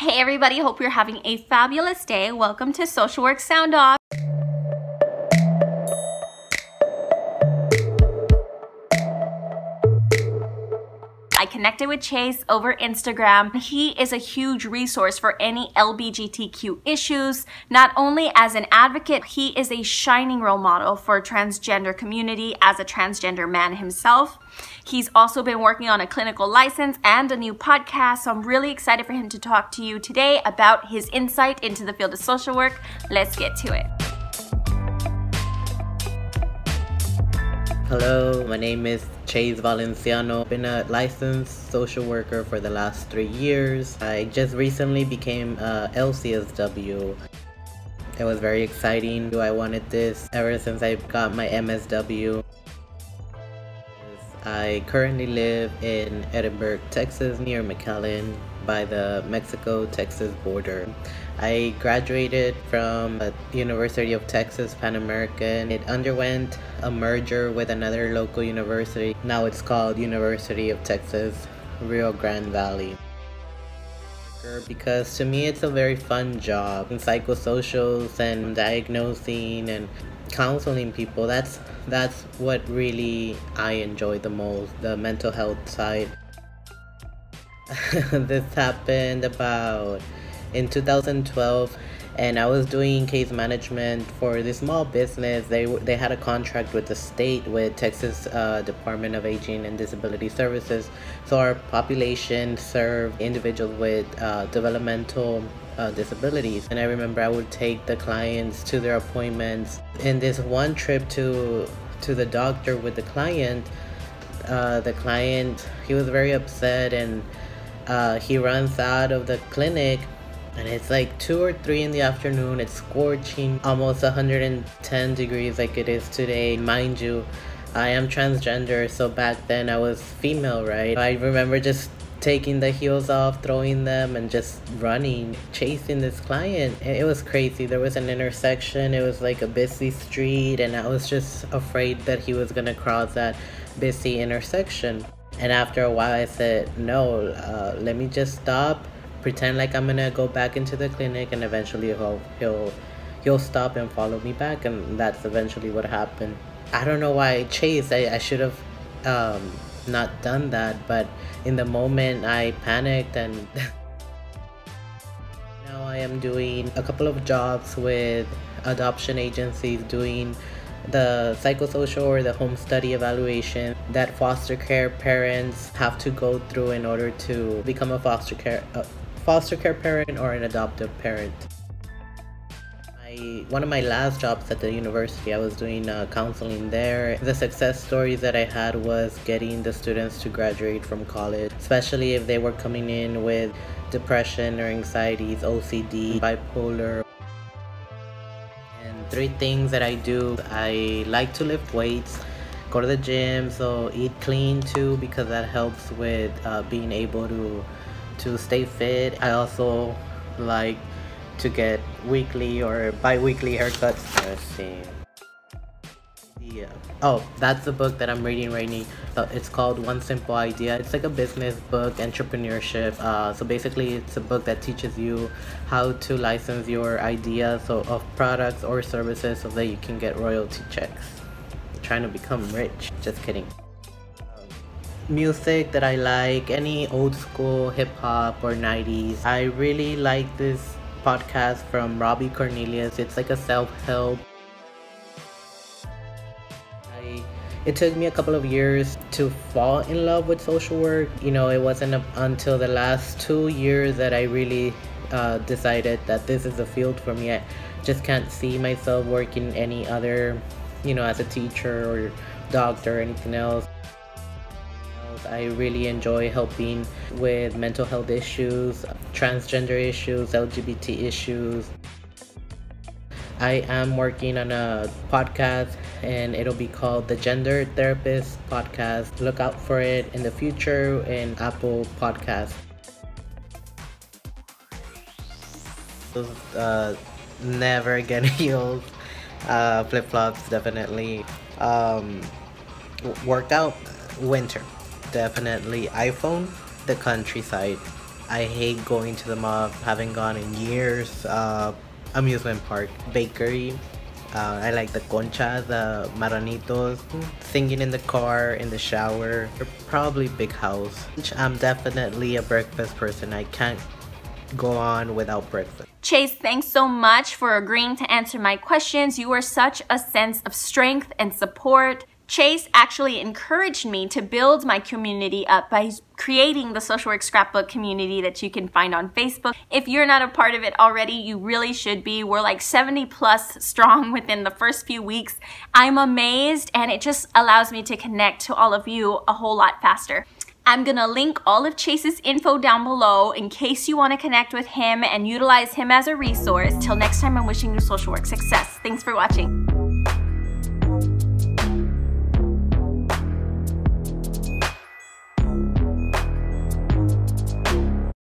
Hey everybody, hope you're having a fabulous day. Welcome to Social Work SoundOff. I connected with Chase over Instagram. He is a huge resource for any LGBTQ issues. Not only as an advocate, he is a shining role model for transgender community as a transgender man himself. He's also been working on a clinical license and a new podcast, so I'm really excited for him to talk to you today about his insight into the field of social work. Let's get to it. Hello, my name is Chase Valenciano. I've been a licensed social worker for the last 3 years. I just recently became a LCSW. It was very exciting. I wanted this ever since I got my MSW. I currently live in Edinburgh, Texas, near McAllen, by the Mexico-Texas border. I graduated from the University of Texas Pan American. It underwent a merger with another local university. Now it's called University of Texas, Rio Grande Valley. Because to me it's a very fun job. In psychosocials and diagnosing and counseling people, that's what really I enjoy the most, the mental health side. This happened in 2012, and I was doing case management for this small business. They had a contract with the state, with Texas Department of Aging and Disability Services. So our population served individuals with developmental disabilities. And I remember I would take the clients to their appointments. In this one trip to the doctor with the client, he was very upset, and he runs out of the clinic. And it's like 2 or 3 in the afternoon. It's scorching, almost 110 degrees like it is today. Mind you, I am transgender, so back then I was female, right? I remember just taking the heels off, throwing them, and just running, chasing this client. It was crazy. There was an intersection. It was like a busy street, and I was just afraid that he was gonna cross that busy intersection. And after a while I said, no, let me just stop, pretend like I'm gonna go back into the clinic, and eventually he'll stop and follow me back. And that's eventually what happened. I don't know why I chased. I should have not done that, but in the moment I panicked. And now I am doing a couple of jobs with adoption agencies, doing the psychosocial or the home study evaluation that foster care parents have to go through in order to become a foster care parent or an adoptive parent. One of my last jobs at the university, I was doing counseling there. The success stories that I had was getting the students to graduate from college, especially if they were coming in with depression or anxieties, OCD, bipolar. And 3 things that I do: I like to lift weights, go to the gym, so eat clean too, because that helps with being able to stay fit. I also like to get weekly or bi-weekly haircuts. Let's see. Oh, that's the book that I'm reading right now. It's called One Simple Idea. It's like a business book, entrepreneurship. So basically it's a book that teaches you how to license your ideas of products or services so that you can get royalty checks. I'm trying to become rich. Just kidding. Music that I like, any old school hip-hop or 90s. I really like this podcast from Robbie Cornelius. It's like a self-help. It took me a couple of years to fall in love with social work. You know, it wasn't until the last 2 years that I really decided that this is a field for me. I just can't see myself working any other, as a teacher or doctor or anything else. I really enjoy helping with mental health issues, transgender issues, LGBT issues. I am working on a podcast, and it'll be called the Gender Therapist Podcast. Look out for it in the future in Apple Podcasts. Never get heels. Flip-flops, definitely. Workout, winter. Definitely. iPhone, the countryside. I hate going to the mall. Haven't gone in years. Amusement park, bakery. I like the concha, the marranitos, singing in the car, in the shower, or probably big house. I'm definitely a breakfast person. I can't go on without breakfast. Chase, thanks so much for agreeing to answer my questions. You are such a sense of strength and support. Chase actually encouraged me to build my community up by creating the Social Work Scrapbook community that you can find on Facebook. If you're not a part of it already, you really should be. We're like 70 plus strong within the first few weeks. I'm amazed, and it just allows me to connect to all of you a whole lot faster. I'm gonna link all of Chase's info down below in case you want to connect with him and utilize him as a resource. Till next time, I'm wishing you social work success. Thanks for watching.